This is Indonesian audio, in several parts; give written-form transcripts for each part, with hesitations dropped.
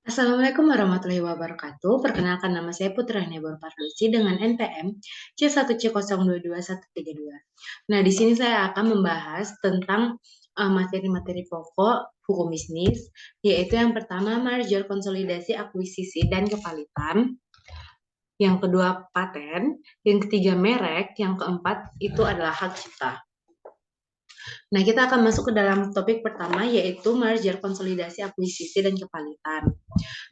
Assalamualaikum warahmatullahi wabarakatuh. Perkenalkan nama saya Putra Nebor Pardusi dengan NPM C1C022132. Nah, di sini saya akan membahas tentang materi-materi pokok hukum bisnis, yaitu yang pertama merger, konsolidasi, akuisisi, dan kepalitan. Yang kedua paten, yang ketiga merek, yang keempat itu adalah hak cipta. Nah, kita akan masuk ke dalam topik pertama yaitu merger, konsolidasi, akuisisi, dan kepalitan.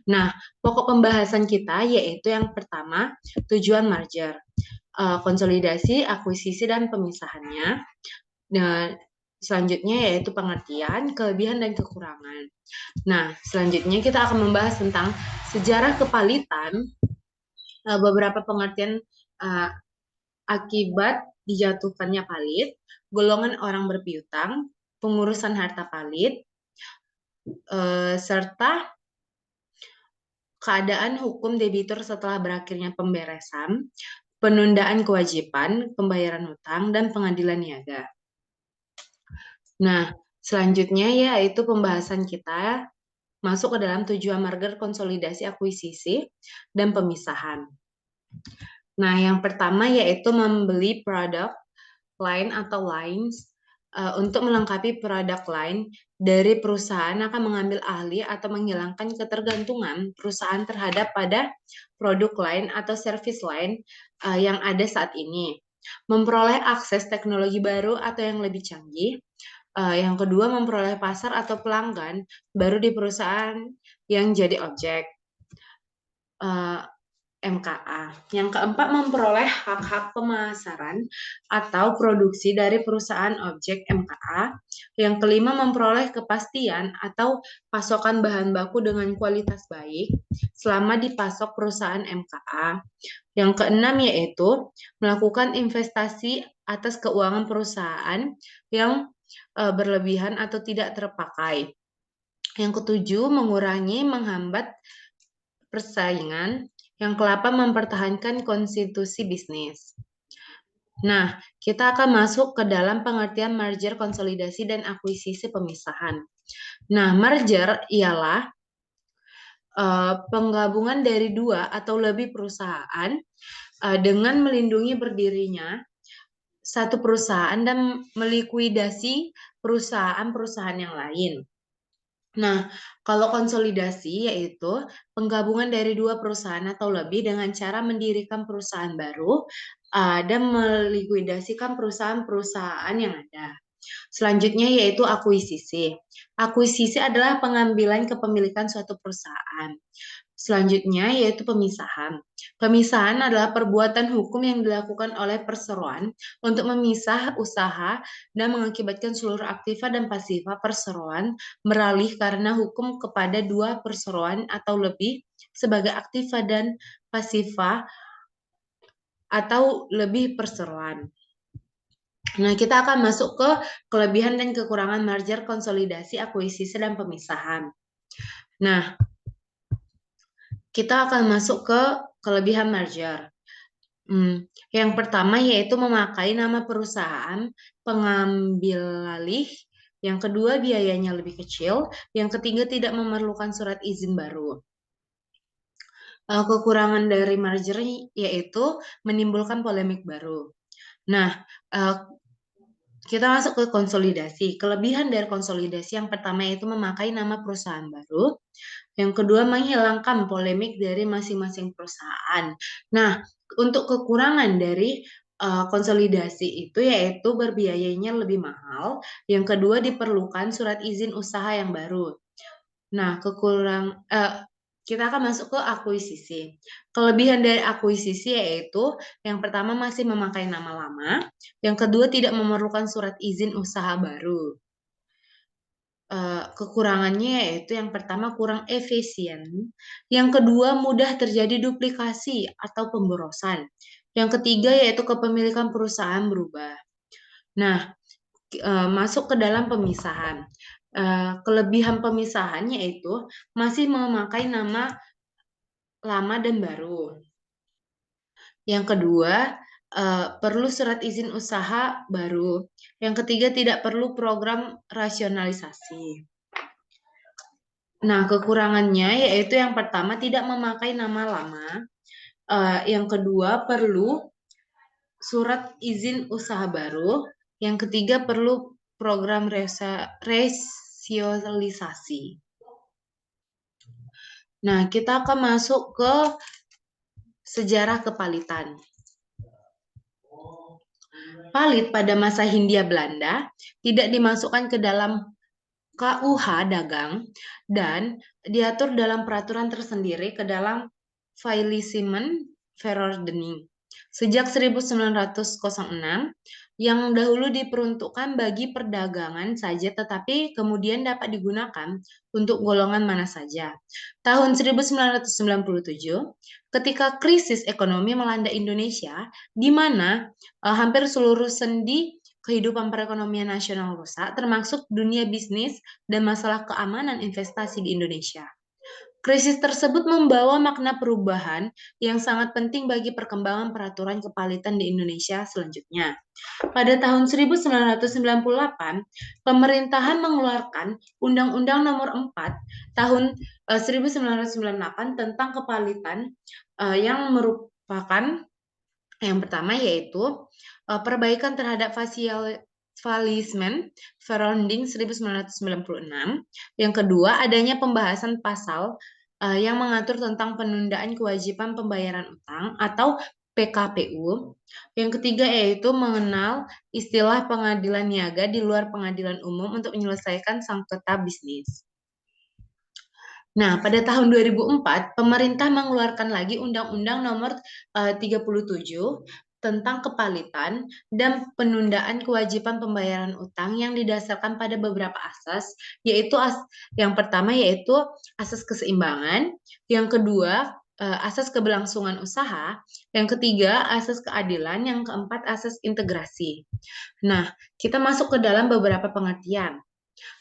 Nah, pokok pembahasan kita yaitu yang pertama, tujuan merger, konsolidasi, akuisisi, dan pemisahannya. Dan selanjutnya yaitu pengertian, kelebihan, dan kekurangan. Nah, selanjutnya kita akan membahas tentang sejarah kepalitan, beberapa pengertian uh, akibat dijatuhkannya palit, golongan orang berpiutang, pengurusan harta palit, serta keadaan hukum debitur setelah berakhirnya pemberesan, penundaan kewajiban, pembayaran hutang, dan pengadilan niaga. Nah, selanjutnya yaitu pembahasan kita masuk ke dalam tujuan merger, konsolidasi, akuisisi, dan pemisahan. Nah, yang pertama yaitu membeli produk line atau lines untuk melengkapi produk line dari perusahaan akan mengambil ahli atau menghilangkan ketergantungan perusahaan terhadap pada produk lain atau service lain yang ada saat ini. Memperoleh akses teknologi baru atau yang lebih canggih. Yang kedua, memperoleh pasar atau pelanggan baru di perusahaan yang jadi objek. Eh, MKA. Yang keempat, memperoleh hak-hak pemasaran atau produksi dari perusahaan objek MKA. Yang kelima, memperoleh kepastian atau pasokan bahan baku dengan kualitas baik selama dipasok perusahaan MKA. Yang keenam yaitu melakukan investasi atas keuangan perusahaan yang berlebihan atau tidak terpakai. Yang ketujuh, mengurangi, menghambat persaingan. Yang kelapa, mempertahankan konstitusi bisnis. Nah, kita akan masuk ke dalam pengertian merger, konsolidasi, dan akuisisi pemisahan. Nah, merger ialah penggabungan dari dua atau lebih perusahaan dengan melindungi berdirinya satu perusahaan dan melikuidasi perusahaan-perusahaan yang lain. Nah, kalau konsolidasi yaitu penggabungan dari dua perusahaan atau lebih dengan cara mendirikan perusahaan baru dan melikuidasikan perusahaan-perusahaan yang ada. Selanjutnya yaitu akuisisi. Akuisisi adalah pengambilan kepemilikan suatu perusahaan. Selanjutnya yaitu pemisahan. Pemisahan adalah perbuatan hukum yang dilakukan oleh perseroan untuk memisah usaha dan mengakibatkan seluruh aktiva dan pasifa perseroan beralih karena hukum kepada dua perseroan atau lebih sebagai aktiva dan pasifa atau lebih perseroan. Nah, kita akan masuk ke kelebihan dan kekurangan merger, konsolidasi, akuisisi, dan pemisahan. Nah, kita akan masuk ke kelebihan merger. Yang pertama yaitu memakai nama perusahaan pengambil alih. Yang kedua biayanya lebih kecil. Yang ketiga tidak memerlukan surat izin baru. Kekurangan dari merger yaitu menimbulkan polemik baru. Nah, kita masuk ke konsolidasi. Kelebihan dari konsolidasi yang pertama yaitu memakai nama perusahaan baru. Yang kedua, menghilangkan polemik dari masing-masing perusahaan. Nah, untuk kekurangan dari konsolidasi itu yaitu berbiayanya lebih mahal. Yang kedua, diperlukan surat izin usaha yang baru. Nah, kita akan masuk ke akuisisi. Kelebihan dari akuisisi yaitu yang pertama masih memakai nama lama, yang kedua tidak memerlukan surat izin usaha baru. Kekurangannya yaitu yang pertama kurang efisien, yang kedua mudah terjadi duplikasi atau pemborosan, yang ketiga yaitu kepemilikan perusahaan berubah. Nah, masuk ke dalam pemisahan. Kelebihan pemisahan yaitu masih memakai nama lama dan baru. Yang kedua, perlu surat izin usaha baru. Yang ketiga, tidak perlu program rasionalisasi. Nah, kekurangannya yaitu yang pertama tidak memakai nama lama, yang kedua perlu surat izin usaha baru, yang ketiga perlu program resialisasi. Nah, kita akan masuk ke sejarah kepalitan. Palit pada masa Hindia Belanda tidak dimasukkan ke dalam KUH dagang dan diatur dalam peraturan tersendiri ke dalam Faillissemen Verordening sejak 1906 yang dahulu diperuntukkan bagi perdagangan saja tetapi kemudian dapat digunakan untuk golongan mana saja. Tahun 1997, ketika krisis ekonomi melanda Indonesia, di mana hampir seluruh sendi kehidupan perekonomian nasional rusak, termasuk dunia bisnis dan masalah keamanan investasi di Indonesia. Krisis tersebut membawa makna perubahan yang sangat penting bagi perkembangan peraturan kepalitan di Indonesia selanjutnya. Pada tahun 1998, pemerintahan mengeluarkan Undang-Undang Nomor 4 tahun 1998 tentang kepalitan yang merupakan yang pertama yaitu perbaikan terhadap Faillissemen Verordening 1996. Yang kedua, adanya pembahasan pasal yang mengatur tentang penundaan kewajiban pembayaran utang atau PKPU. Yang ketiga yaitu mengenal istilah pengadilan niaga di luar pengadilan umum untuk menyelesaikan sengketa bisnis. Nah, pada tahun 2004, pemerintah mengeluarkan lagi Undang-Undang Nomor 37 tentang kepalitan dan penundaan kewajiban pembayaran utang yang didasarkan pada beberapa asas, yaitu yang pertama yaitu asas keseimbangan, yang kedua asas keberlangsungan usaha, yang ketiga asas keadilan, yang keempat asas integrasi. Nah, kita masuk ke dalam beberapa pengertian.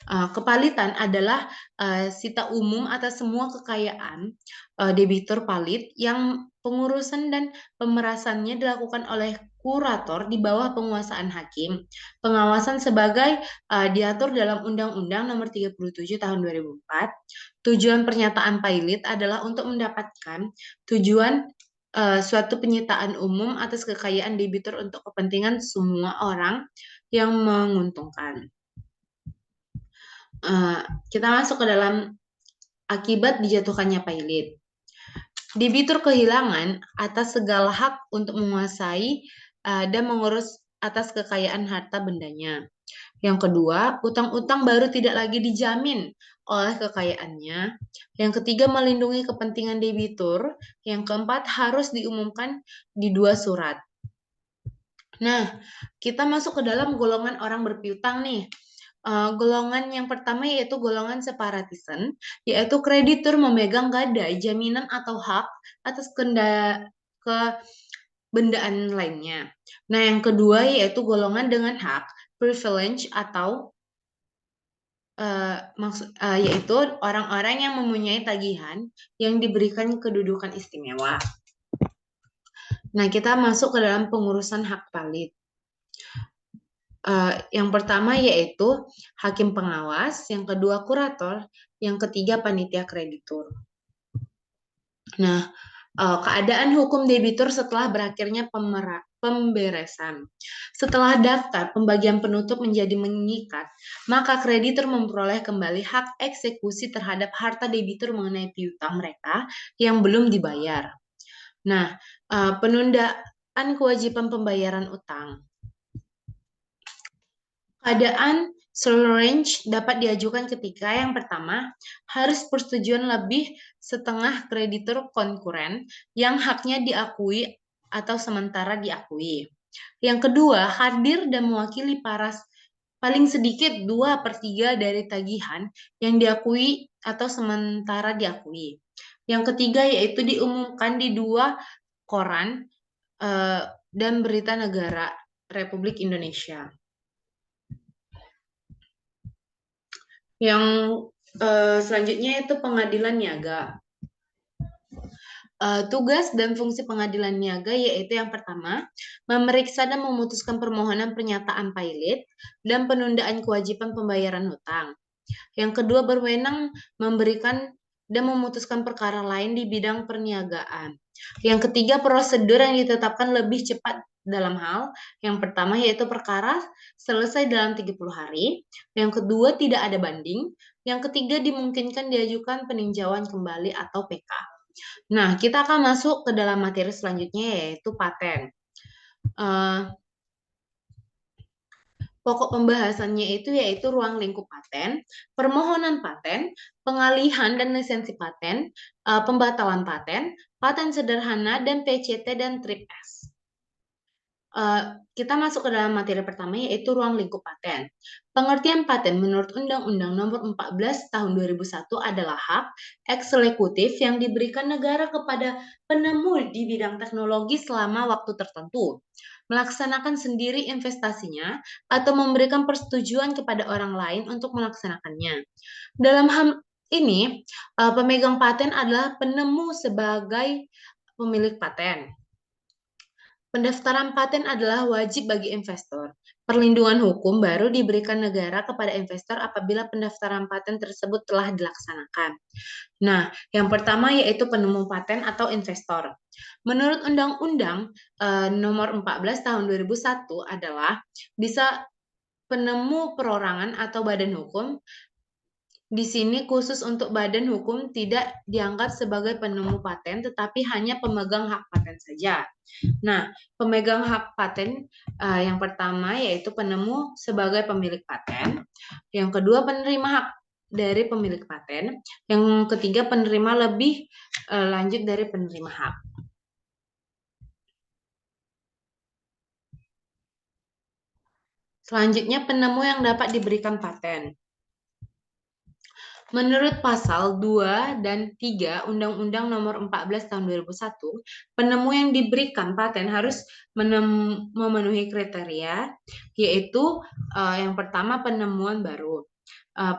Kepalitan adalah sita umum atas semua kekayaan debitur palit yang pengurusan dan pemerasannya dilakukan oleh kurator di bawah penguasaan hakim. Pengawasan sebagai diatur dalam Undang-Undang Nomor 37 Tahun 2004. Tujuan pernyataan pailit adalah untuk mendapatkan tujuan suatu penyitaan umum atas kekayaan debitur untuk kepentingan semua orang yang menguntungkan. Kita masuk ke dalam akibat dijatuhkannya pailit. Debitur kehilangan atas segala hak untuk menguasai dan mengurus atas kekayaan harta bendanya. Yang kedua, utang-utang baru tidak lagi dijamin oleh kekayaannya. Yang ketiga, melindungi kepentingan debitur. Yang keempat, harus diumumkan di 2 surat. Nah, kita masuk ke dalam golongan orang berpiutang nih. Golongan yang pertama yaitu golongan separatism, yaitu kreditur memegang gadai, jaminan atau hak atas kebendaan lainnya. Nah, yang kedua yaitu golongan dengan hak, privilege atau yaitu orang-orang yang mempunyai tagihan yang diberikan kedudukan istimewa. Nah, kita masuk ke dalam pengurusan hak palit. Yang pertama yaitu hakim pengawas, yang kedua kurator, yang ketiga panitia kreditur. Nah, keadaan hukum debitur setelah berakhirnya pemberesan. Setelah daftar pembagian penutup menjadi mengikat, maka kreditur memperoleh kembali hak eksekusi terhadap harta debitur mengenai piutang mereka yang belum dibayar. Nah, penundaan kewajiban pembayaran utang. Keadaan range dapat diajukan ketika yang pertama harus persetujuan lebih setengah kreditur konkuren yang haknya diakui atau sementara diakui. Yang kedua, hadir dan mewakili paling sedikit 2/3 dari tagihan yang diakui atau sementara diakui. Yang ketiga yaitu diumumkan di 2 koran dan berita negara Republik Indonesia. Yang selanjutnya itu pengadilan niaga. Tugas dan fungsi pengadilan niaga yaitu yang pertama, memeriksa dan memutuskan permohonan pernyataan pailit dan penundaan kewajiban pembayaran hutang. Yang kedua, berwenang memberikan dan memutuskan perkara lain di bidang perniagaan. Yang ketiga, prosedur yang ditetapkan lebih cepat dalam hal yang pertama yaitu perkara selesai dalam 30 hari. Yang kedua, tidak ada banding. Yang ketiga, dimungkinkan diajukan peninjauan kembali atau PK. Nah, kita akan masuk ke dalam materi selanjutnya yaitu paten. Pokok pembahasannya itu yaitu ruang lingkup paten, permohonan paten, pengalihan dan lisensi paten, pembatalan paten, paten sederhana, dan PCT dan TRIP-S. Kita masuk ke dalam materi pertama yaitu ruang lingkup paten. Pengertian paten menurut Undang-Undang Nomor 14 Tahun 2001 adalah hak eksekutif yang diberikan negara kepada penemu di bidang teknologi selama waktu tertentu, melaksanakan sendiri investasinya atau memberikan persetujuan kepada orang lain untuk melaksanakannya. Dalam hal ini, pemegang paten adalah penemu sebagai pemilik paten. Pendaftaran paten adalah wajib bagi investor. Perlindungan hukum baru diberikan negara kepada investor apabila pendaftaran paten tersebut telah dilaksanakan. Nah, yang pertama yaitu penemu paten atau investor. Menurut Undang-Undang Nomor 14 Tahun 2001 adalah bisa penemu perorangan atau badan hukum. Di sini khusus untuk badan hukum tidak dianggap sebagai penemu paten, tetapi hanya pemegang hak paten saja. Nah, pemegang hak paten yang pertama yaitu penemu sebagai pemilik paten, yang kedua penerima hak dari pemilik paten, yang ketiga penerima lebih lanjut dari penerima hak. Selanjutnya penemu yang dapat diberikan paten. Menurut pasal 2 dan 3 Undang-Undang Nomor 14 Tahun 2001, penemu yang diberikan paten harus memenuhi kriteria, yaitu yang pertama penemuan baru.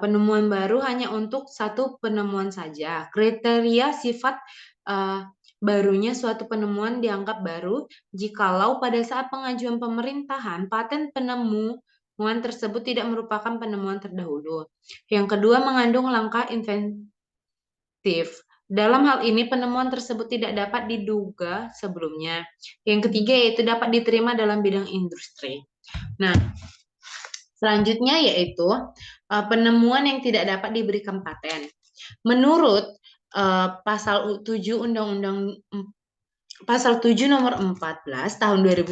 Penemuan baru hanya untuk satu penemuan saja. Kriteria sifat barunya suatu penemuan dianggap baru jikalau pada saat pengajuan pemerintahan paten penemuan tersebut tidak merupakan penemuan terdahulu. Yang kedua, mengandung langkah inventif. Dalam hal ini, penemuan tersebut tidak dapat diduga sebelumnya. Yang ketiga, yaitu dapat diterima dalam bidang industri. Nah, selanjutnya yaitu penemuan yang tidak dapat diberikan paten. Menurut pasal 7 Undang-Undang Pasal 7 Nomor 14 Tahun 2001,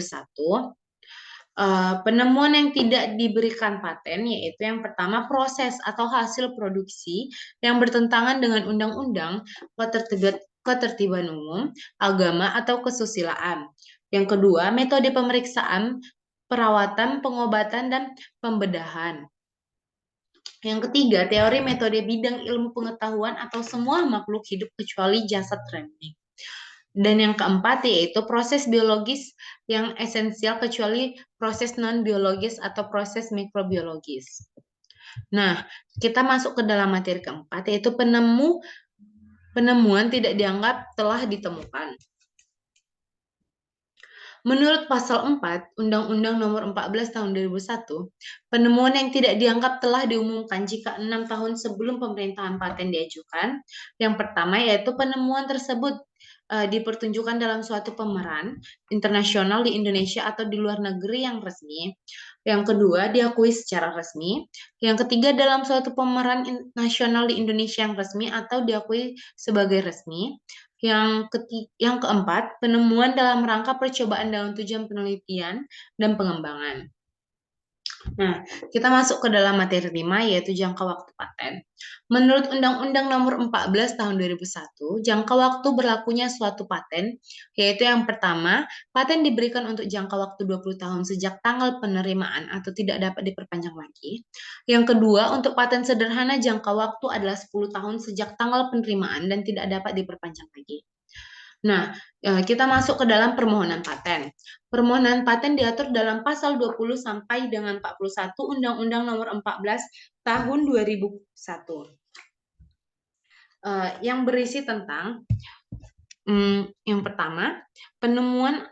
penemuan yang tidak diberikan paten yaitu yang pertama proses atau hasil produksi yang bertentangan dengan undang-undang, ketertiban umum, agama atau kesusilaan. Yang kedua, metode pemeriksaan, perawatan, pengobatan dan pembedahan. Yang ketiga, teori metode bidang ilmu pengetahuan atau semua makhluk hidup kecuali jasad reming. Dan yang keempat yaitu proses biologis yang esensial kecuali proses non-biologis atau proses mikrobiologis. Nah, kita masuk ke dalam materi keempat yaitu penemuan tidak dianggap telah ditemukan. Menurut pasal 4 Undang-Undang Nomor 14 Tahun 2001, penemuan yang tidak dianggap telah diumumkan jika 6 tahun sebelum pemerintahan paten diajukan. Yang pertama yaitu penemuan tersebut dipertunjukkan dalam suatu pameran internasional di Indonesia atau di luar negeri yang resmi. Yang kedua, diakui secara resmi. Yang ketiga, dalam suatu pameran nasional di Indonesia yang resmi atau diakui sebagai resmi. Yang keempat, penemuan dalam rangka percobaan dalam tujuan penelitian dan pengembangan. Nah, kita masuk ke dalam materi 5 yaitu jangka waktu paten. Menurut Undang-Undang Nomor 14 Tahun 2001, jangka waktu berlakunya suatu paten yaitu yang pertama, paten diberikan untuk jangka waktu 20 tahun sejak tanggal penerimaan atau tidak dapat diperpanjang lagi. Yang kedua, untuk paten sederhana jangka waktu adalah 10 tahun sejak tanggal penerimaan dan tidak dapat diperpanjang lagi. Nah, kita masuk ke dalam permohonan paten. Permohonan paten diatur dalam pasal 20 sampai dengan 41 Undang-Undang Nomor 14 Tahun 2001. Yang berisi tentang yang pertama, penemuan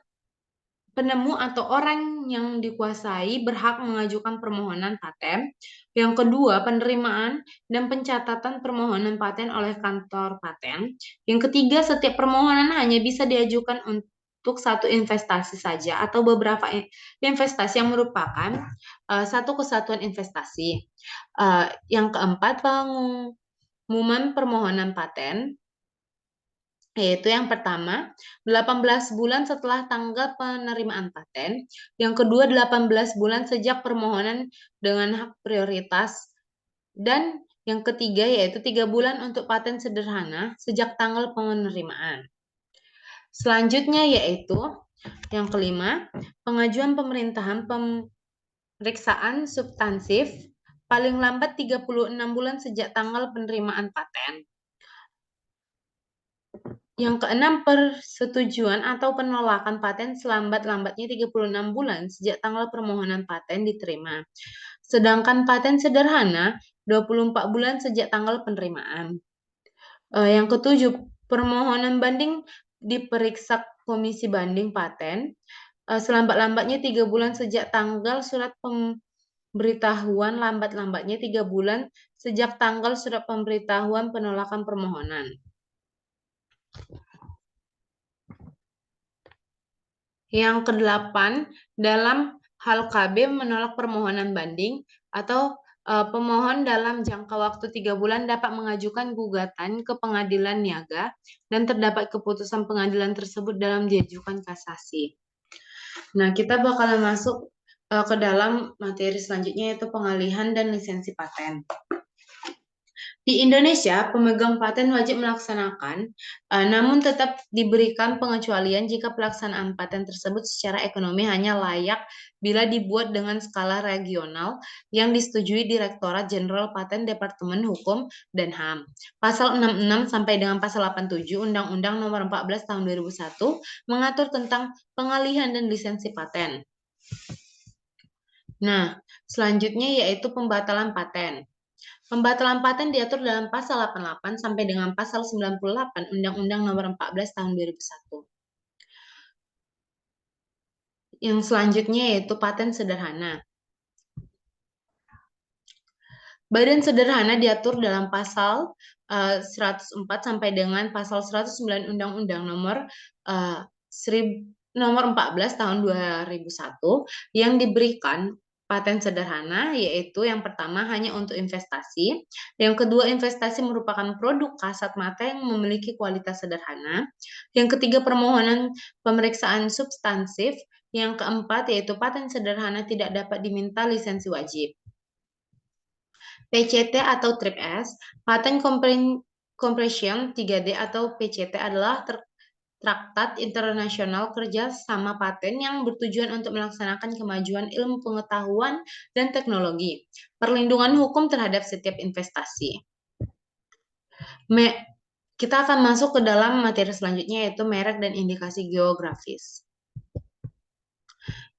penemu atau orang yang dikuasai berhak mengajukan permohonan paten. Yang kedua, penerimaan dan pencatatan permohonan paten oleh kantor paten. Yang ketiga, setiap permohonan hanya bisa diajukan untuk satu investasi saja atau beberapa investasi yang merupakan satu kesatuan investasi. Yang keempat, pengumuman permohonan paten. Yaitu yang pertama, 18 bulan setelah tanggal penerimaan paten. Yang kedua, 18 bulan sejak permohonan dengan hak prioritas. Dan yang ketiga, yaitu 3 bulan untuk paten sederhana sejak tanggal penerimaan. Selanjutnya yaitu yang kelima, pengajuan pemerintahan pemeriksaan substansif paling lambat 36 bulan sejak tanggal penerimaan paten. Yang keenam, persetujuan atau penolakan paten selambat-lambatnya 36 bulan sejak tanggal permohonan paten diterima. Sedangkan paten sederhana 24 bulan sejak tanggal penerimaan. Yang ketujuh, permohonan banding diperiksa Komisi Banding Paten selambat-lambatnya 3 bulan sejak tanggal surat pemberitahuan, lambat-lambatnya 3 bulan sejak tanggal surat pemberitahuan penolakan permohonan. Yang kedelapan, dalam hal KB menolak permohonan banding atau pemohon dalam jangka waktu 3 bulan dapat mengajukan gugatan ke pengadilan niaga dan terdapat keputusan pengadilan tersebut dalam diajukan kasasi. Nah, kita bakalan masuk ke dalam materi selanjutnya yaitu pengalihan dan lisensi paten. Di Indonesia, pemegang paten wajib melaksanakan, namun tetap diberikan pengecualian jika pelaksanaan paten tersebut secara ekonomi hanya layak bila dibuat dengan skala regional yang disetujui Direktorat Jenderal Paten Departemen Hukum dan HAM. Pasal 66 sampai dengan pasal 87 Undang-Undang Nomor 14 Tahun 2001 mengatur tentang pengalihan dan lisensi paten. Nah, selanjutnya yaitu pembatalan paten. Pembatalan paten diatur dalam pasal 88 sampai dengan pasal 98 Undang-Undang Nomor 14 Tahun 2001. Yang selanjutnya yaitu paten sederhana. Badan sederhana diatur dalam pasal 104 sampai dengan pasal 109 Undang-Undang Nomor 14 Tahun 2001 yang diberikan paten sederhana, yaitu yang pertama hanya untuk investasi, yang kedua investasi merupakan produk kasat mata yang memiliki kualitas sederhana, yang ketiga permohonan pemeriksaan substansif, yang keempat yaitu paten sederhana tidak dapat diminta lisensi wajib. PCT atau Trip S, Patent Compression 3D atau PCT adalah Traktat Internasional Kerja Sama Paten yang bertujuan untuk melaksanakan kemajuan ilmu pengetahuan dan teknologi, perlindungan hukum terhadap setiap investasi. Kita akan masuk ke dalam materi selanjutnya yaitu merek dan indikasi geografis.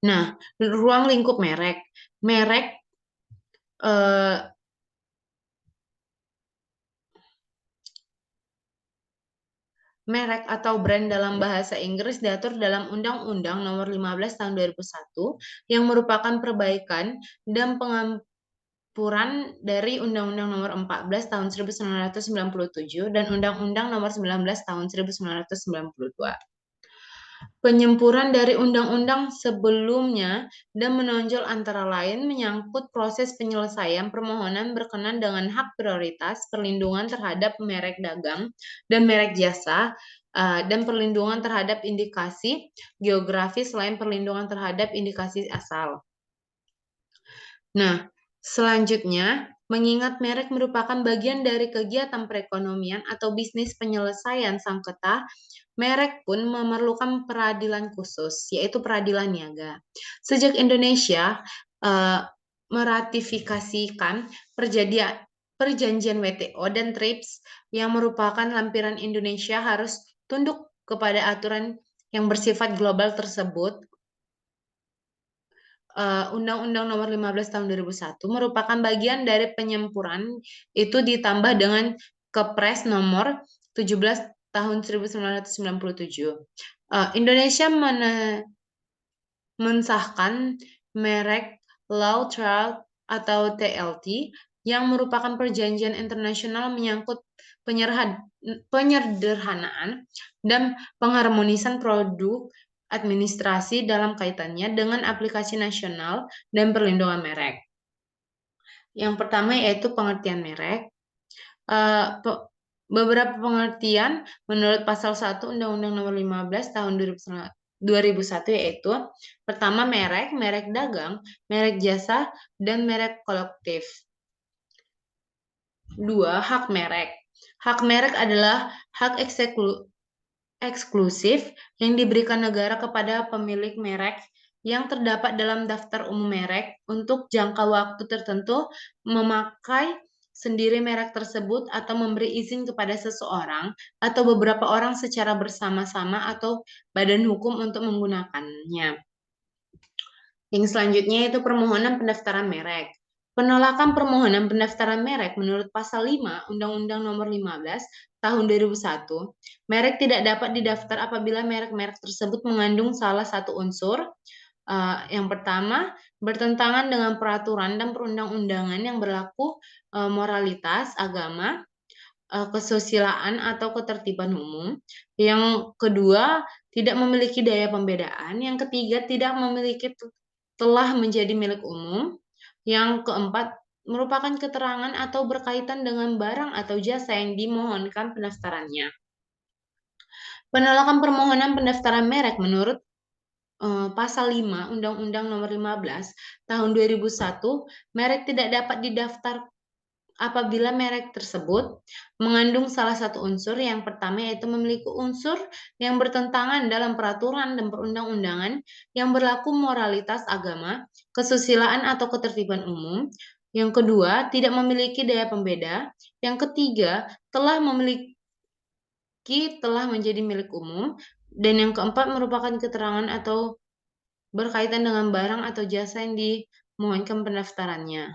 Nah, ruang lingkup merek. Merek atau brand dalam bahasa Inggris diatur dalam Undang-Undang Nomor 15 Tahun 2001 yang merupakan perbaikan dan pengampuran dari Undang-Undang Nomor 14 Tahun 1997 dan Undang-Undang Nomor 19 Tahun 1992. Penyempurnaan dari undang-undang sebelumnya dan menonjol antara lain menyangkut proses penyelesaian permohonan berkenan dengan hak prioritas, perlindungan terhadap merek dagang dan merek jasa, dan perlindungan terhadap indikasi geografis selain perlindungan terhadap indikasi asal. Nah, selanjutnya, mengingat merek merupakan bagian dari kegiatan perekonomian atau bisnis penyelesaian sengketa, merek pun memerlukan peradilan khusus, yaitu peradilan niaga. Sejak Indonesia meratifikasikan perjanjian WTO dan TRIPS yang merupakan lampiran Indonesia harus tunduk kepada aturan yang bersifat global tersebut. Undang-Undang Nomor 15 Tahun 2001 merupakan bagian dari penyempurnaan itu ditambah dengan Kepres Nomor 17 Tahun 1997. Indonesia mensahkan merek Law atau TLT yang merupakan perjanjian internasional menyangkut penyederhanaan dan pengharmonisan produk administrasi dalam kaitannya dengan aplikasi nasional dan perlindungan merek. Yang pertama yaitu pengertian merek. Beberapa pengertian menurut pasal 1 Undang-Undang Nomor 15 Tahun 2001 yaitu pertama merek, merek dagang, merek jasa, dan merek kolektif. 2. Hak merek. Hak merek adalah hak eksklusif yang diberikan negara kepada pemilik merek yang terdapat dalam daftar umum merek untuk jangka waktu tertentu memakai sendiri merek tersebut atau memberi izin kepada seseorang atau beberapa orang secara bersama-sama atau badan hukum untuk menggunakannya. Yang selanjutnya itu permohonan pendaftaran merek. Penolakan permohonan pendaftaran merek menurut pasal 5 Undang-Undang Nomor 15 Tahun 2001, merek tidak dapat didaftar apabila merek-merek tersebut mengandung salah satu unsur. Yang pertama, bertentangan dengan peraturan dan perundang-undangan yang berlaku, moralitas, agama, kesusilaan atau ketertiban umum. Yang kedua, tidak memiliki daya pembedaan. Yang ketiga, tidak memiliki telah menjadi milik umum. Yang keempat, merupakan keterangan atau berkaitan dengan barang atau jasa yang dimohonkan pendaftarannya. Penolakan permohonan pendaftaran merek menurut Pasal 5 Undang-Undang Nomor 15 Tahun 2001, merek tidak dapat didaftar apabila merek tersebut mengandung salah satu unsur. Yang pertama yaitu memiliki unsur yang bertentangan dalam peraturan dan perundang-undangan yang berlaku moralitas agama, kesusilaan atau ketertiban umum. Yang kedua, tidak memiliki daya pembeda. Yang ketiga, telah menjadi milik umum. Dan yang keempat merupakan keterangan atau berkaitan dengan barang atau jasa yang dimohonkan pendaftarannya.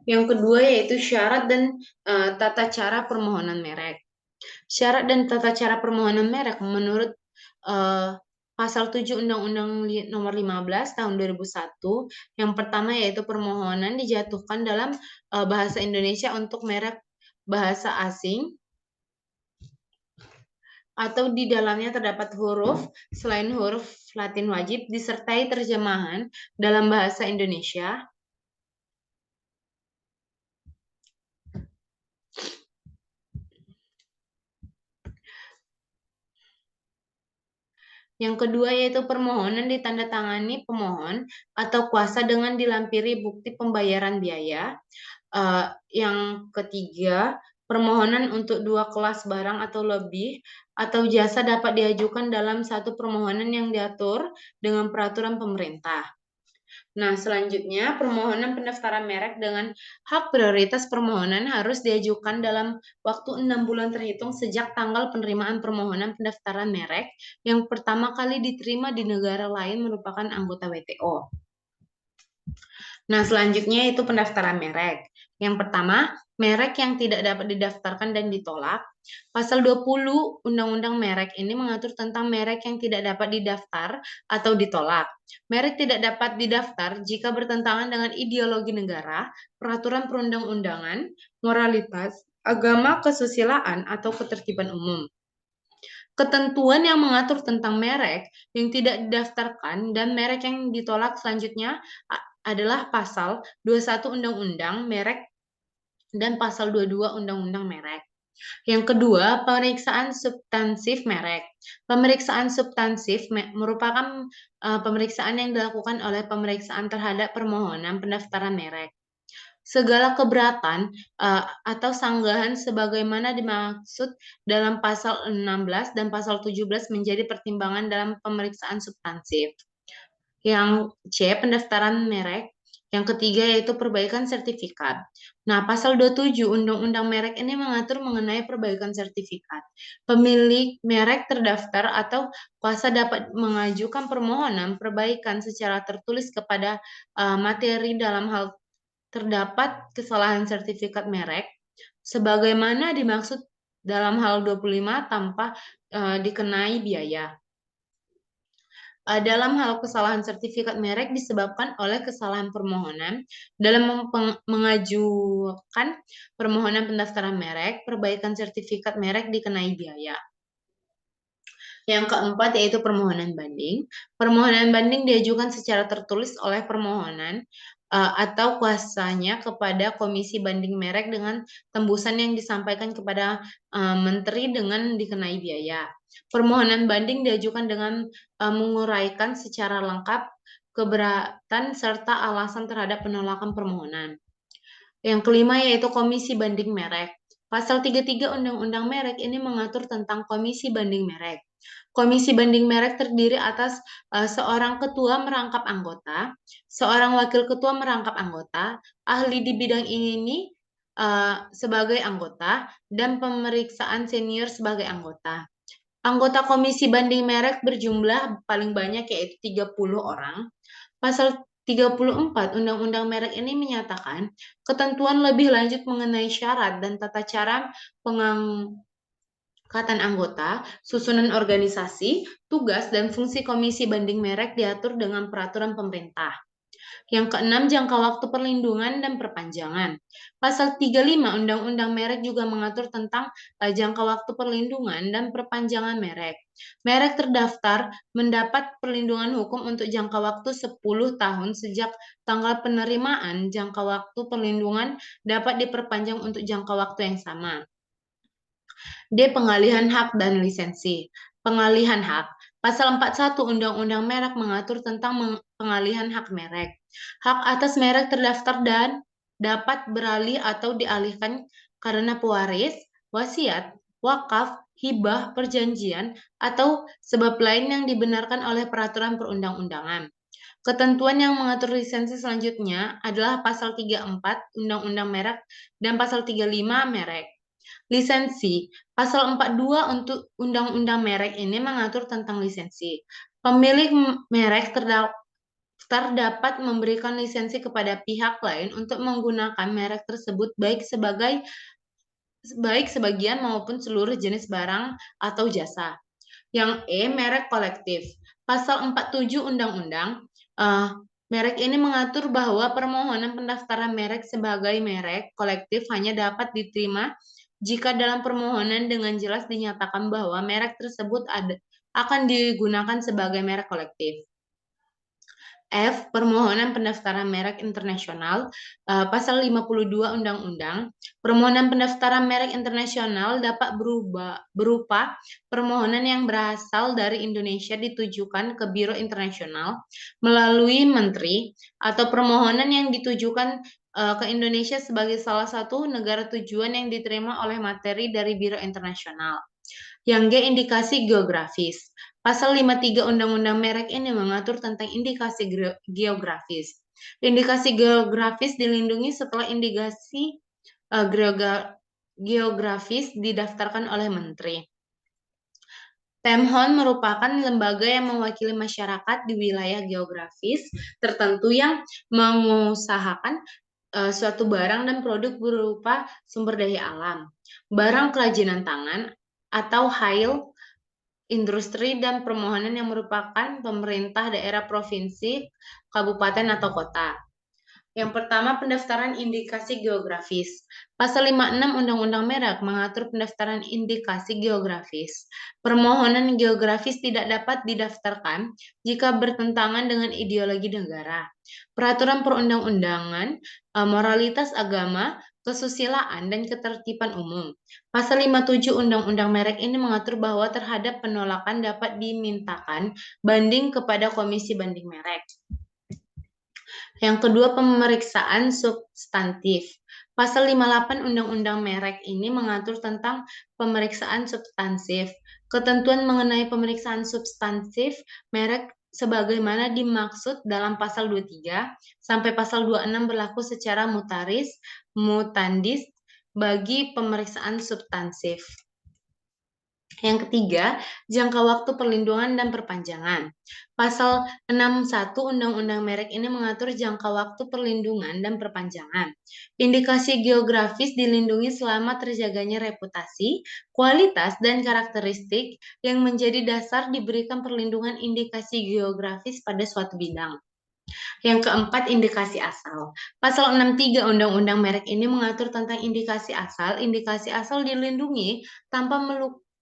Yang kedua yaitu syarat dan tata cara permohonan merek. Syarat dan tata cara permohonan merek menurut Pasal 7 Undang-Undang Nomor 15 Tahun 2001, yang pertama yaitu permohonan dijatuhkan dalam bahasa Indonesia untuk merek bahasa asing atau di dalamnya terdapat huruf selain huruf Latin wajib disertai terjemahan dalam bahasa Indonesia. Yang kedua yaitu permohonan ditandatangani pemohon atau kuasa dengan dilampiri bukti pembayaran biaya. Yang ketiga, permohonan untuk dua kelas barang atau lebih atau jasa dapat diajukan dalam satu permohonan yang diatur dengan peraturan pemerintah. Nah, selanjutnya permohonan pendaftaran merek dengan hak prioritas permohonan harus diajukan dalam waktu 6 bulan terhitung sejak tanggal penerimaan permohonan pendaftaran merek yang pertama kali diterima di negara lain merupakan anggota WTO. Nah, selanjutnya itu pendaftaran merek. Yang pertama, merek yang tidak dapat didaftarkan dan ditolak. Pasal 20 Undang-Undang Merek ini mengatur tentang merek yang tidak dapat didaftar atau ditolak. Merek tidak dapat didaftar jika bertentangan dengan ideologi negara, peraturan perundang-undangan, moralitas, agama, kesusilaan, atau ketertiban umum. Ketentuan yang mengatur tentang merek yang tidak didaftarkan dan merek yang ditolak selanjutnya adalah pasal 21 Undang-Undang Merek dan pasal 22 Undang-Undang Merek. Yang kedua, pemeriksaan substansif merek. Pemeriksaan substansif merupakan pemeriksaan yang dilakukan oleh pemeriksaan terhadap permohonan pendaftaran merek. Segala keberatan atau sanggahan sebagaimana dimaksud dalam pasal 16 dan pasal 17 menjadi pertimbangan dalam pemeriksaan substansif. Yang C, pendaftaran merek. Yang ketiga yaitu perbaikan sertifikat. Nah, pasal 27 Undang-Undang Merek ini mengatur mengenai perbaikan sertifikat. Pemilik merek terdaftar atau kuasa dapat mengajukan permohonan perbaikan secara tertulis kepada materi dalam hal terdapat kesalahan sertifikat merek sebagaimana dimaksud dalam hal 25 tanpa dikenai biaya. Dalam hal kesalahan sertifikat merek disebabkan oleh kesalahan permohonan dalam mengajukan permohonan pendaftaran merek, perbaikan sertifikat merek dikenai biaya. Yang keempat yaitu permohonan banding. Permohonan banding diajukan secara tertulis oleh permohonan atau kuasanya kepada Komisi Banding Merek dengan tembusan yang disampaikan kepada Menteri dengan dikenai biaya. Permohonan banding diajukan dengan menguraikan secara lengkap keberatan serta alasan terhadap penolakan permohonan. Yang kelima yaitu Komisi Banding Merek. Pasal 33 Undang-Undang Merek ini mengatur tentang Komisi Banding Merek. Komisi Banding Merek terdiri atas seorang ketua merangkap anggota, seorang wakil ketua merangkap anggota, ahli di bidang ini sebagai anggota, dan pemeriksaan senior sebagai anggota. Anggota Komisi Banding Merek berjumlah paling banyak yaitu 30 orang. Pasal 34 Undang-Undang Merek ini menyatakan ketentuan lebih lanjut mengenai syarat dan tata cara pengangkatan anggota, susunan organisasi, tugas, dan fungsi Komisi Banding Merek diatur dengan peraturan pemerintah. Yang keenam, jangka waktu perlindungan dan perpanjangan. Pasal 35 Undang-Undang Merek juga mengatur tentang jangka waktu perlindungan dan perpanjangan merek. Merek terdaftar mendapat perlindungan hukum untuk jangka waktu 10 tahun sejak tanggal penerimaan jangka waktu perlindungan dapat diperpanjang untuk jangka waktu yang sama. D. Pengalihan hak dan lisensi. Pengalihan hak. Pasal 41 Undang-Undang Merek mengatur tentang pengalihan hak merek. Hak atas merek terdaftar dan dapat beralih atau dialihkan karena pewaris, wasiat, wakaf, hibah, perjanjian, atau sebab lain yang dibenarkan oleh peraturan perundang-undangan. Ketentuan yang mengatur lisensi selanjutnya adalah pasal 34 Undang-Undang Merek dan pasal 35 Merek. Lisensi. Pasal 42 untuk Undang-Undang Merek ini mengatur tentang lisensi. Pemilik merek dapat memberikan lisensi kepada pihak lain untuk menggunakan merek tersebut baik sebagian maupun seluruh jenis barang atau jasa. Yang E, merek kolektif. Pasal 47 Undang-Undang Merek ini mengatur bahwa permohonan pendaftaran merek sebagai merek kolektif hanya dapat diterima jika dalam permohonan dengan jelas dinyatakan bahwa merek tersebut akan digunakan sebagai merek kolektif. F. Permohonan pendaftaran merek internasional. Pasal 52 Undang-Undang. Permohonan pendaftaran merek internasional dapat berupa permohonan yang berasal dari Indonesia ditujukan ke Biro Internasional melalui Menteri, atau permohonan yang ditujukan ke Indonesia sebagai salah satu negara tujuan yang diterima oleh materi dari Biro Internasional. Yang G. Indikasi geografis. Pasal 53 Undang-Undang Merek ini mengatur tentang indikasi geografis. Indikasi geografis dilindungi setelah indikasi geografis didaftarkan oleh Menteri. Temhon merupakan lembaga yang mewakili masyarakat di wilayah geografis tertentu yang mengusahakan suatu barang dan produk berupa sumber daya alam, barang kerajinan tangan, atau hail, industri, dan permohonan yang merupakan pemerintah daerah, provinsi, kabupaten, atau kota. Yang pertama, pendaftaran indikasi geografis. Pasal 56 Undang-Undang Merek mengatur pendaftaran indikasi geografis. Permohonan geografis tidak dapat didaftarkan jika bertentangan dengan ideologi negara, peraturan perundang-undangan, moralitas agama, kesusilaan, dan ketertiban umum. Pasal 57 Undang-Undang Merek ini mengatur bahwa terhadap penolakan dapat dimintakan banding kepada Komisi Banding Merek. Yang kedua, pemeriksaan substantif. Pasal 58 Undang-Undang Merek ini mengatur tentang pemeriksaan substansif. Ketentuan mengenai pemeriksaan substansif merek sebagaimana dimaksud dalam pasal 23 sampai pasal 26 berlaku secara mutandis bagi pemeriksaan substansif. Yang ketiga, jangka waktu perlindungan dan perpanjangan. Pasal 61 Undang-Undang Merek ini mengatur jangka waktu perlindungan dan perpanjangan. Indikasi geografis dilindungi selama terjaganya reputasi, kualitas, dan karakteristik yang menjadi dasar diberikan perlindungan indikasi geografis pada suatu bidang. Yang keempat, indikasi asal. Pasal 63 Undang-Undang Merek ini mengatur tentang indikasi asal. Indikasi asal dilindungi tanpa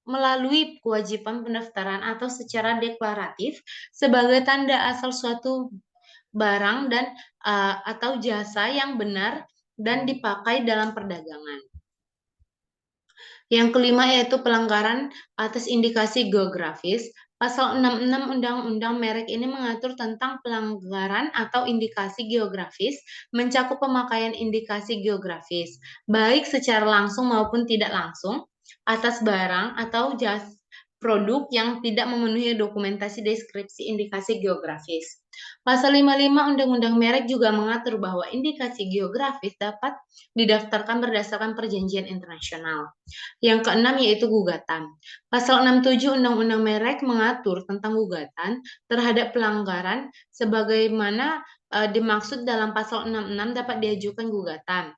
melalui kewajiban pendaftaran atau secara deklaratif sebagai tanda asal suatu barang dan atau jasa yang benar dan dipakai dalam perdagangan. Yang kelima yaitu pelanggaran atas indikasi geografis. Pasal 66 Undang-Undang Merek ini mengatur tentang pelanggaran atau indikasi geografis, mencakup pemakaian indikasi geografis, baik secara langsung maupun tidak langsung, atas barang atau jasa produk yang tidak memenuhi dokumentasi deskripsi indikasi geografis. Pasal 55 Undang-Undang Merek juga mengatur bahwa indikasi geografis dapat didaftarkan berdasarkan perjanjian internasional. Yang keenam yaitu gugatan. Pasal 67 Undang-Undang Merek mengatur tentang gugatan terhadap pelanggaran sebagaimana dimaksud dalam pasal 66 dapat diajukan gugatan.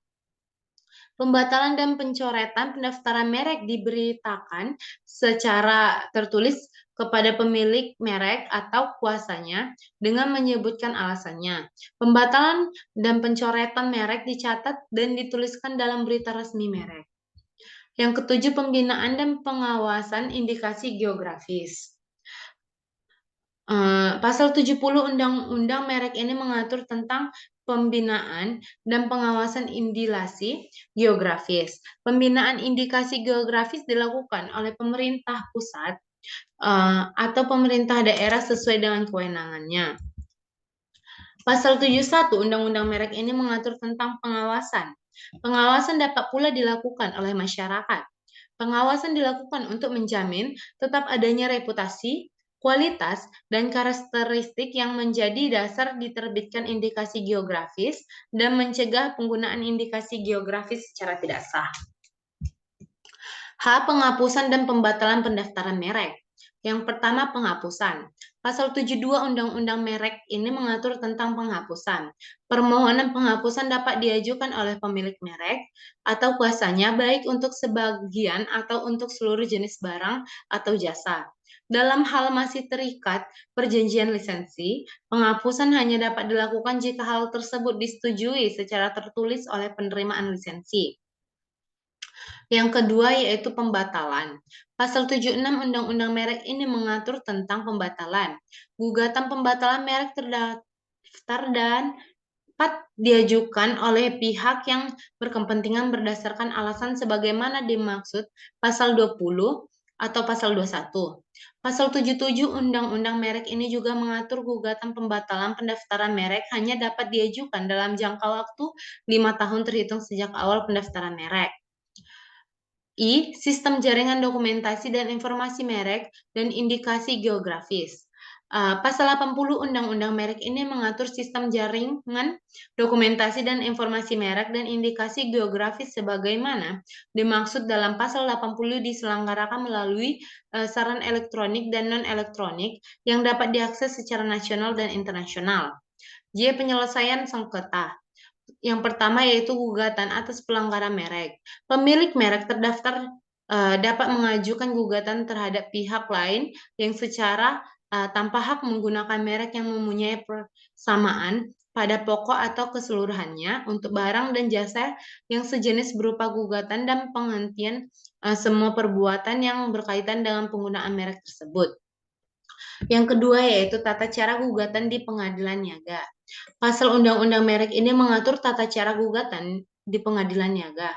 Pembatalan dan pencoretan pendaftaran merek diberitakan secara tertulis kepada pemilik merek atau kuasanya dengan menyebutkan alasannya. Pembatalan dan pencoretan merek dicatat dan dituliskan dalam berita resmi merek. Yang ketujuh, pembinaan dan pengawasan indikasi geografis. Pasal 70 Undang-Undang Merek ini mengatur tentang pembinaan dan pengawasan indikasi geografis. Pembinaan indikasi geografis dilakukan oleh pemerintah pusat atau pemerintah daerah sesuai dengan kewenangannya. Pasal 71 Undang-Undang Merek ini mengatur tentang pengawasan. Pengawasan dapat pula dilakukan oleh masyarakat. Pengawasan dilakukan untuk menjamin tetap adanya reputasi, kualitas, dan karakteristik yang menjadi dasar diterbitkan indikasi geografis dan mencegah penggunaan indikasi geografis secara tidak sah. H. Penghapusan dan pembatalan pendaftaran merek. Yang pertama, penghapusan. Pasal 72 Undang-Undang Merek ini mengatur tentang penghapusan. Permohonan penghapusan dapat diajukan oleh pemilik merek atau kuasanya baik untuk sebagian atau untuk seluruh jenis barang atau jasa. Dalam hal masih terikat perjanjian lisensi, penghapusan hanya dapat dilakukan jika hal tersebut disetujui secara tertulis oleh penerimaan lisensi. Yang kedua yaitu pembatalan. Pasal 76 Undang-Undang Merek ini mengatur tentang pembatalan. Gugatan pembatalan merek terdaftar dan dapat diajukan oleh pihak yang berkepentingan berdasarkan alasan sebagaimana dimaksud pasal 20 atau pasal 21. Pasal 77 Undang-Undang Merek ini juga mengatur gugatan pembatalan pendaftaran merek hanya dapat diajukan dalam jangka waktu 5 tahun terhitung sejak awal pendaftaran merek. I. Sistem jaringan dokumentasi dan informasi merek dan indikasi geografis. Pasal 80 Undang-Undang Merek ini mengatur sistem jaringan dokumentasi dan informasi merek dan indikasi geografis sebagaimana dimaksud dalam pasal 80 diselenggarakan melalui saran elektronik dan non-elektronik yang dapat diakses secara nasional dan internasional. J. Penyelesaian sengketa. Yang pertama yaitu gugatan atas pelanggaran merek. Pemilik merek terdaftar dapat mengajukan gugatan terhadap pihak lain yang secara tanpa hak menggunakan merek yang mempunyai persamaan pada pokok atau keseluruhannya untuk barang dan jasa yang sejenis berupa gugatan dan penghentian semua perbuatan yang berkaitan dengan penggunaan merek tersebut. Yang kedua yaitu tata cara gugatan di pengadilan niaga. Pasal Undang-Undang Merek ini mengatur tata cara gugatan di pengadilan niaga.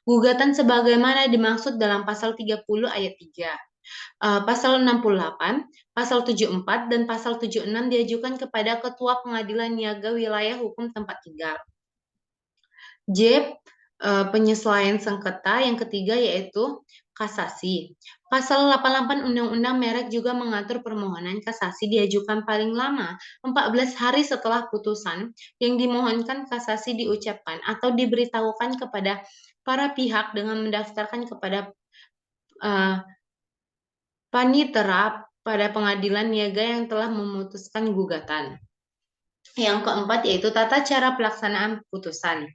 Gugatan sebagaimana dimaksud dalam pasal 30 ayat 3. Pasal 68, pasal 74, dan pasal 76 diajukan kepada Ketua Pengadilan Niaga Wilayah Hukum tempat tinggal. J. Penyesuaian sengketa. Yang ketiga yaitu kasasi. Pasal 88 Undang-Undang Merek juga mengatur permohonan kasasi diajukan paling lama 14 hari setelah putusan yang dimohonkan kasasi diucapkan atau diberitahukan kepada para pihak dengan mendaftarkan kepada panitera pada pengadilan niaga yang telah memutuskan gugatan. Yang keempat yaitu tata cara pelaksanaan putusan.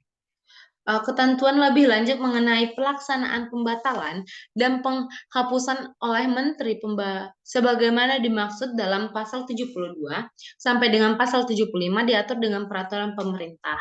Ketentuan lebih lanjut mengenai pelaksanaan pembatalan dan penghapusan oleh Menteri sebagaimana dimaksud dalam pasal 72 sampai dengan pasal 75 diatur dengan peraturan pemerintah.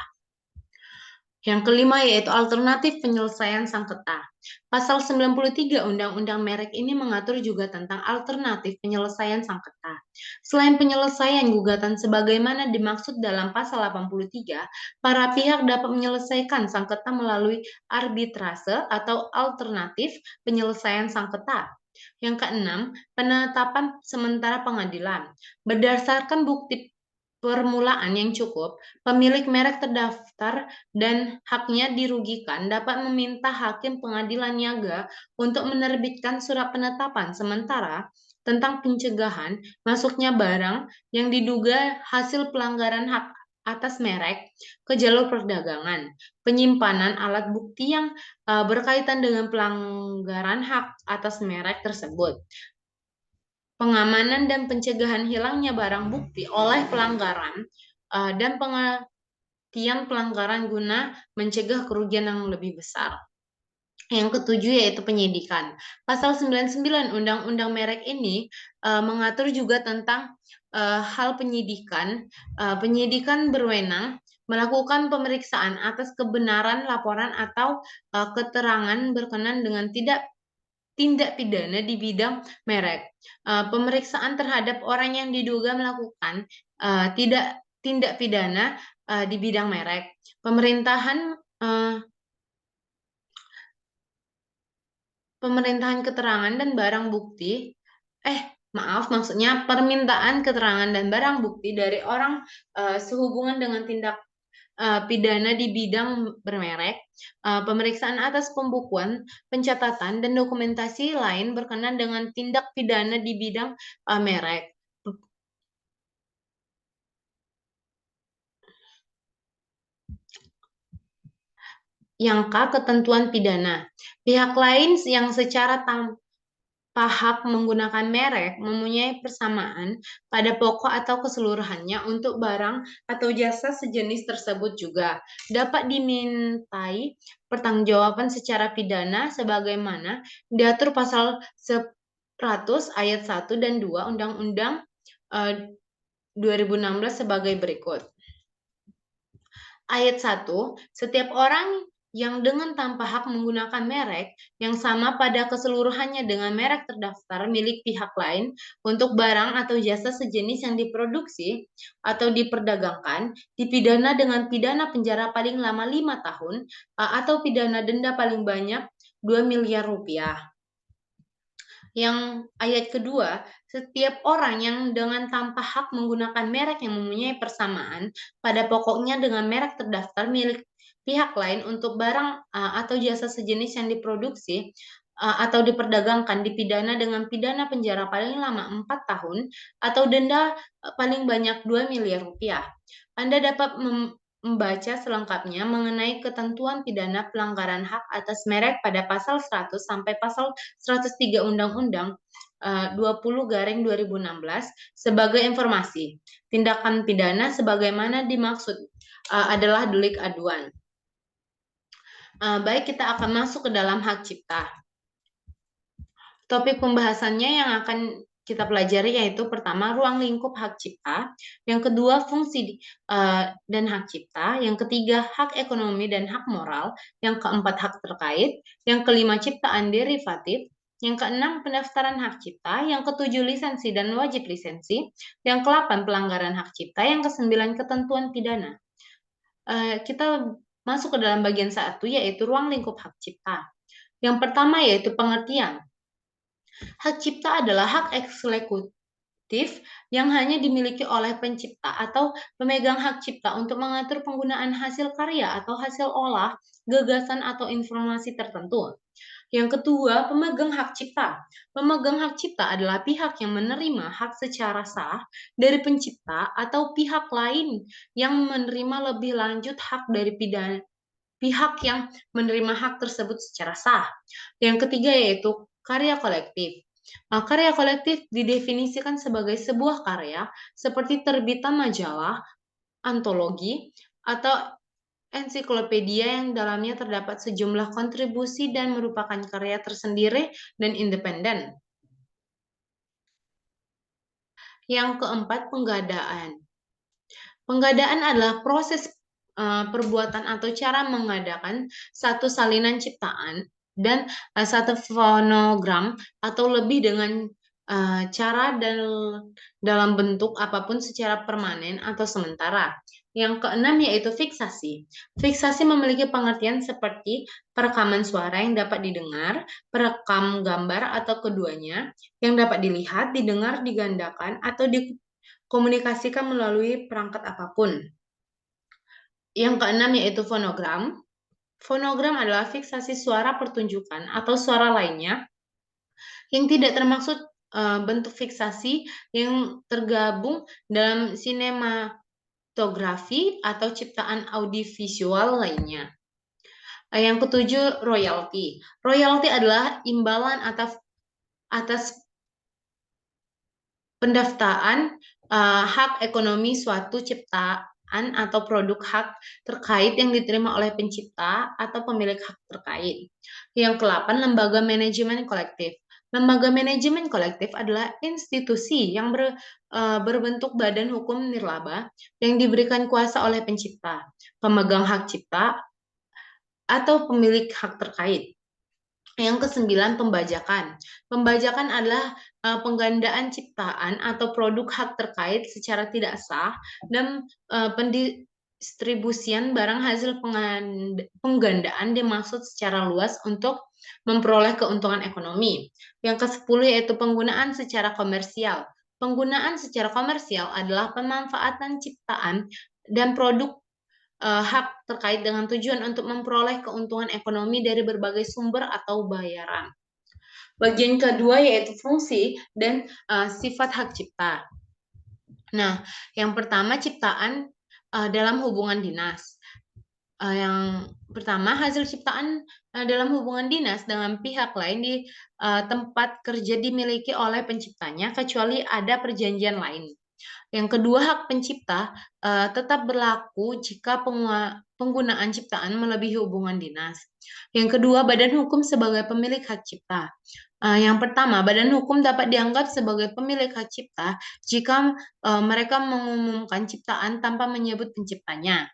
Yang kelima yaitu alternatif penyelesaian sengketa. Pasal 93 Undang-Undang Merek ini mengatur juga tentang alternatif penyelesaian sengketa. Selain penyelesaian gugatan sebagaimana dimaksud dalam pasal 83, para pihak dapat menyelesaikan sengketa melalui arbitrase atau alternatif penyelesaian sengketa. Yang keenam, penetapan sementara pengadilan. Berdasarkan bukti permulaan yang cukup, pemilik merek terdaftar dan haknya dirugikan dapat meminta hakim pengadilan niaga untuk menerbitkan surat penetapan sementara tentang pencegahan masuknya barang yang diduga hasil pelanggaran hak atas merek ke jalur perdagangan, penyimpanan alat bukti yang berkaitan dengan pelanggaran hak atas merek tersebut, pengamanan dan pencegahan hilangnya barang bukti oleh pelanggaran, dan pengertian pelanggaran guna mencegah kerugian yang lebih besar. Yang ketujuh yaitu penyidikan. Pasal 99 Undang-Undang Merek ini mengatur juga tentang hal penyidikan. Penyidikan berwenang melakukan pemeriksaan atas kebenaran laporan atau keterangan berkenan dengan tindak pidana di bidang merek. Pemeriksaan terhadap orang yang diduga melakukan tindak pidana di bidang merek. Pemerintahan keterangan dan barang bukti, maksudnya permintaan keterangan dan barang bukti dari orang sehubungan dengan tindak pidana di bidang bermerek, pemeriksaan atas pembukuan, pencatatan, dan dokumentasi lain berkenaan dengan tindak pidana di bidang merek. Yang K, ketentuan pidana. Pihak lain yang secara tanpa hak menggunakan merek mempunyai persamaan pada pokok atau keseluruhannya untuk barang atau jasa sejenis tersebut juga dapat dimintai pertanggungjawaban secara pidana sebagaimana diatur pasal 100 ayat 1 dan 2 Undang-Undang 2016 sebagai berikut. Ayat 1, setiap orang yang dengan tanpa hak menggunakan merek yang sama pada keseluruhannya dengan merek terdaftar milik pihak lain untuk barang atau jasa sejenis yang diproduksi atau diperdagangkan, dipidana dengan pidana penjara paling lama 5 tahun atau pidana denda paling banyak 2 miliar rupiah. Yang ayat kedua, setiap orang yang dengan tanpa hak menggunakan merek yang mempunyai persamaan pada pokoknya dengan merek terdaftar milik pihak lain untuk barang atau jasa sejenis yang diproduksi atau diperdagangkan dipidana dengan pidana penjara paling lama 4 tahun atau denda paling banyak 2 miliar rupiah. Anda dapat membaca selengkapnya mengenai ketentuan pidana pelanggaran hak atas merek pada pasal 100 sampai pasal 103 Undang-Undang 20/2016 sebagai informasi. Tindakan pidana sebagaimana dimaksud adalah delik aduan. Baik, kita akan masuk ke dalam hak cipta. Topik pembahasannya yang akan kita pelajari yaitu pertama ruang lingkup hak cipta, yang kedua fungsi dan hak cipta, yang ketiga hak ekonomi dan hak moral, yang keempat hak terkait, yang kelima ciptaan derivatif, yang keenam pendaftaran hak cipta, yang ketujuh lisensi dan wajib lisensi, yang kedelapan pelanggaran hak cipta, yang kesembilan ketentuan pidana. Kita masuk ke dalam bagian 1 yaitu ruang lingkup hak cipta. Yang pertama yaitu pengertian. Hak cipta adalah hak eksekutif yang hanya dimiliki oleh pencipta atau pemegang hak cipta untuk mengatur penggunaan hasil karya atau hasil olah, gagasan atau informasi tertentu. Yang kedua, pemegang hak cipta. Pemegang hak cipta adalah pihak yang menerima hak secara sah dari pencipta atau pihak lain yang menerima lebih lanjut hak dari pihak yang menerima hak tersebut secara sah. Yang ketiga yaitu karya kolektif. Karya kolektif didefinisikan sebagai sebuah karya seperti terbitan majalah, antologi, atau ensiklopedia yang dalamnya terdapat sejumlah kontribusi dan merupakan karya tersendiri dan independen. Yang keempat, penggadaan. Penggadaan adalah proses perbuatan atau cara mengadakan satu salinan ciptaan dan satu fonogram atau lebih dengan cara dan dalam bentuk apapun secara permanen atau sementara. Yang keenam yaitu fiksasi. Fiksasi memiliki pengertian seperti perekaman suara yang dapat didengar, perekam gambar atau keduanya yang dapat dilihat, didengar, digandakan, atau dikomunikasikan melalui perangkat apapun. Yang keenam yaitu fonogram. Fonogram adalah fiksasi suara pertunjukan atau suara lainnya yang tidak termaksud bentuk fiksasi yang tergabung dalam sinematografi atau ciptaan audiovisual lainnya. Yang ketujuh, royalti. Royalti adalah imbalan atas pendaftaran hak ekonomi suatu ciptaan atau produk hak terkait yang diterima oleh pencipta atau pemilik hak terkait. Yang ke-8, lembaga manajemen kolektif. Lembaga manajemen kolektif adalah institusi yang berbentuk badan hukum nirlaba yang diberikan kuasa oleh pencipta, pemegang hak cipta, atau pemilik hak terkait. Yang kesembilan, pembajakan. Pembajakan adalah penggandaan ciptaan atau produk hak terkait secara tidak sah dan pendistribusian barang hasil penggandaan dimaksud secara luas untuk memperoleh keuntungan ekonomi. Yang kesepuluh yaitu penggunaan secara komersial. Penggunaan secara komersial adalah pemanfaatan ciptaan dan produk hak terkait dengan tujuan untuk memperoleh keuntungan ekonomi dari berbagai sumber atau bayaran. Bagian kedua yaitu fungsi dan sifat hak cipta. Nah, yang pertama ciptaan dalam hubungan dinas. Yang pertama, hasil ciptaan dalam hubungan dinas dengan pihak lain di tempat kerja dimiliki oleh penciptanya, kecuali ada perjanjian lain. Yang kedua, hak pencipta tetap berlaku jika penggunaan ciptaan melebihi hubungan dinas. Yang kedua, badan hukum sebagai pemilik hak cipta. Yang pertama, badan hukum dapat dianggap sebagai pemilik hak cipta jika mereka mengumumkan ciptaan tanpa menyebut penciptanya.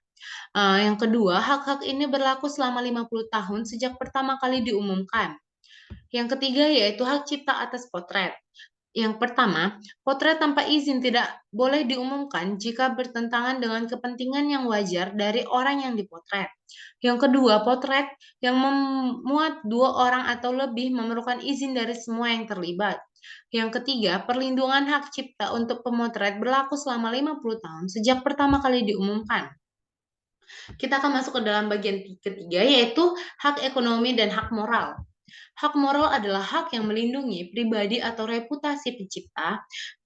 Yang kedua, hak-hak ini berlaku selama 50 tahun sejak pertama kali diumumkan. Yang ketiga yaitu hak cipta atas potret. Yang pertama, potret tanpa izin tidak boleh diumumkan jika bertentangan dengan kepentingan yang wajar dari orang yang dipotret. Yang kedua, potret yang memuat 2 orang atau lebih memerlukan izin dari semua yang terlibat. Yang ketiga, perlindungan hak cipta untuk pemotret berlaku selama 50 tahun sejak pertama kali diumumkan. Kita akan masuk ke dalam bagian ketiga, yaitu hak ekonomi dan hak moral. Hak moral adalah hak yang melindungi pribadi atau reputasi pencipta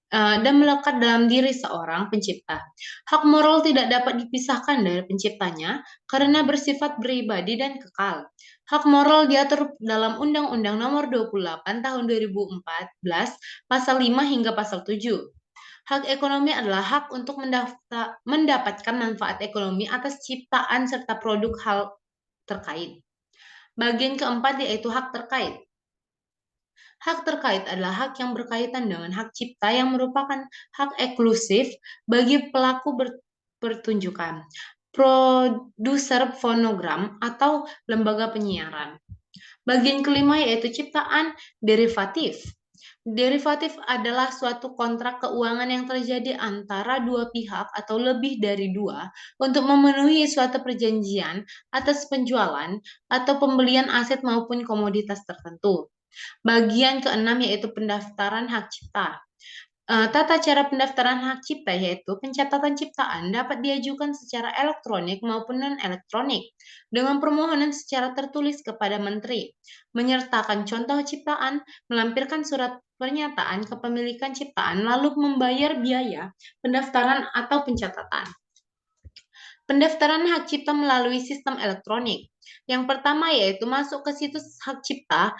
dan melekat dalam diri seorang pencipta. Hak moral tidak dapat dipisahkan dari penciptanya karena bersifat pribadi dan kekal. Hak moral diatur dalam Undang-Undang Nomor 28 Tahun 2014, Pasal 5 hingga Pasal 7. Hak ekonomi adalah hak untuk mendapatkan manfaat ekonomi atas ciptaan serta produk hal terkait. Bagian keempat yaitu hak terkait. Hak terkait adalah hak yang berkaitan dengan hak cipta yang merupakan hak eksklusif bagi pelaku pertunjukan, produser fonogram, atau lembaga penyiaran. Bagian kelima yaitu ciptaan derivatif. Derivatif adalah suatu kontrak keuangan yang terjadi antara dua pihak atau lebih dari dua untuk memenuhi suatu perjanjian atas penjualan atau pembelian aset maupun komoditas tertentu. Bagian keenam yaitu pendaftaran hak cipta. Tata cara pendaftaran hak cipta yaitu pencatatan ciptaan dapat diajukan secara elektronik maupun non-elektronik dengan permohonan secara tertulis kepada menteri, menyertakan contoh ciptaan, melampirkan surat pernyataan kepemilikan ciptaan, lalu membayar biaya pendaftaran atau pencatatan. Pendaftaran hak cipta melalui sistem elektronik. Yang pertama yaitu masuk ke situs hak cipta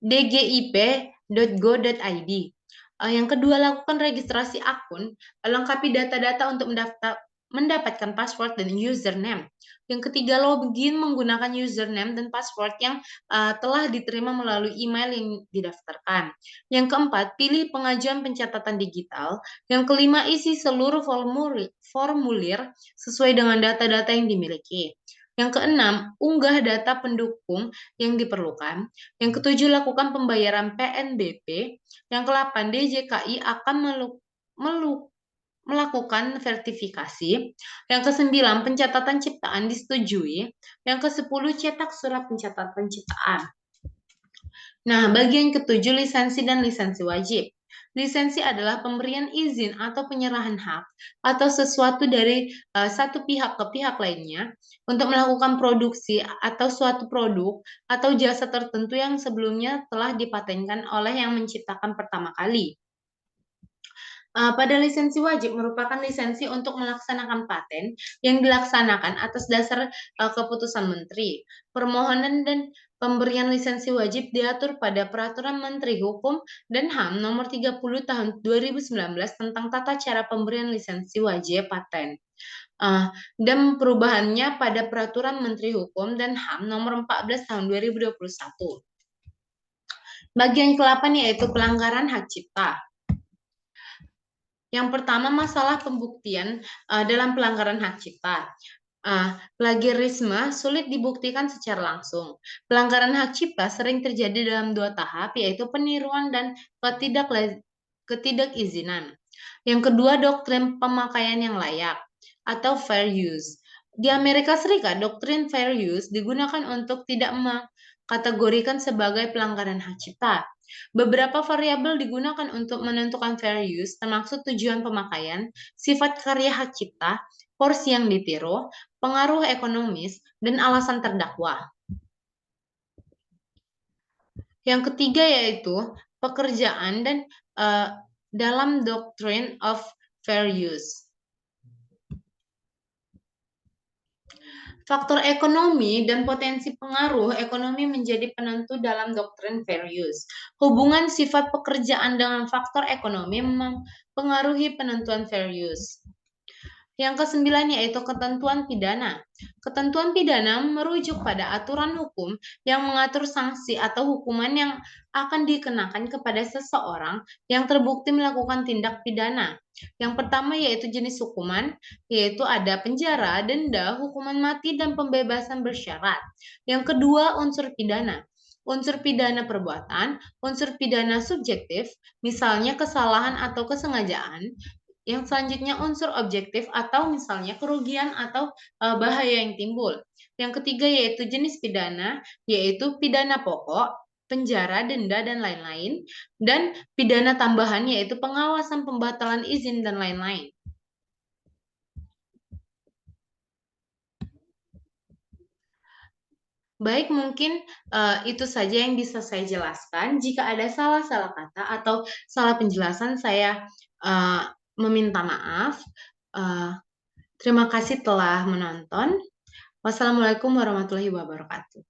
dgip.go.id. Yang kedua, lakukan registrasi akun, lengkapi data-data untuk mendapatkan password dan username. Yang ketiga, login menggunakan username dan password yang telah diterima melalui email yang didaftarkan. Yang keempat, pilih pengajuan pencatatan digital. Yang kelima, isi seluruh formulir sesuai dengan data-data yang dimiliki. Yang keenam, unggah data pendukung yang diperlukan. Yang ketujuh, lakukan pembayaran PNBP. Yang ke-8, DJKI akan melakukan verifikasi. Yang ke-9, pencatatan ciptaan disetujui. Yang ke-10, cetak surat pencatatan ciptaan. Nah, bagian ketujuh, lisensi dan lisensi wajib. Lisensi adalah pemberian izin atau penyerahan hak atau sesuatu dari satu pihak ke pihak lainnya untuk melakukan produksi atau suatu produk atau jasa tertentu yang sebelumnya telah dipatenkan oleh yang menciptakan pertama kali. Pada lisensi wajib merupakan lisensi untuk melaksanakan paten yang dilaksanakan atas dasar keputusan menteri. Permohonan dan pemberian lisensi wajib diatur pada Peraturan Menteri Hukum dan HAM Nomor 30 Tahun 2019 tentang tata cara pemberian lisensi wajib paten. Dan perubahannya pada Peraturan Menteri Hukum dan HAM Nomor 14 Tahun 2021. Bagian ke-8 yaitu pelanggaran hak cipta. Yang pertama, masalah pembuktian dalam pelanggaran hak cipta. Plagiarisme sulit dibuktikan secara langsung. Pelanggaran hak cipta sering terjadi dalam dua tahap, yaitu peniruan dan ketidakizinan. Yang kedua, doktrin pemakaian yang layak atau fair use. Di Amerika Serikat, doktrin fair use digunakan untuk tidak mengkategorikan sebagai pelanggaran hak cipta. Beberapa variabel digunakan untuk menentukan fair use, termasuk tujuan pemakaian, sifat karya hak cipta, porsi yang ditiru, pengaruh ekonomis, dan alasan terdakwa. Yang ketiga yaitu pekerjaan dan dalam doctrine of fair use. Faktor ekonomi dan potensi pengaruh ekonomi menjadi penentu dalam doktrin fair use. Hubungan sifat pekerjaan dengan faktor ekonomi mempengaruhi penentuan fair use. Yang ke-9 yaitu ketentuan pidana. Ketentuan pidana merujuk pada aturan hukum yang mengatur sanksi atau hukuman yang akan dikenakan kepada seseorang yang terbukti melakukan tindak pidana. Yang pertama yaitu jenis hukuman, yaitu ada penjara, denda, hukuman mati, dan pembebasan bersyarat. Yang kedua, unsur pidana. Unsur pidana perbuatan, unsur pidana subjektif, misalnya kesalahan atau kesengajaan. Yang selanjutnya unsur objektif atau misalnya kerugian atau bahaya yang timbul. Yang ketiga yaitu jenis pidana, yaitu pidana pokok, penjara, denda, dan lain-lain. Dan pidana tambahan yaitu pengawasan, pembatalan izin, dan lain-lain. Baik, mungkin itu saja yang bisa saya jelaskan. Jika ada salah-salah kata atau salah penjelasan, saya meminta maaf. Terima kasih telah menonton. Wassalamualaikum warahmatullahi wabarakatuh.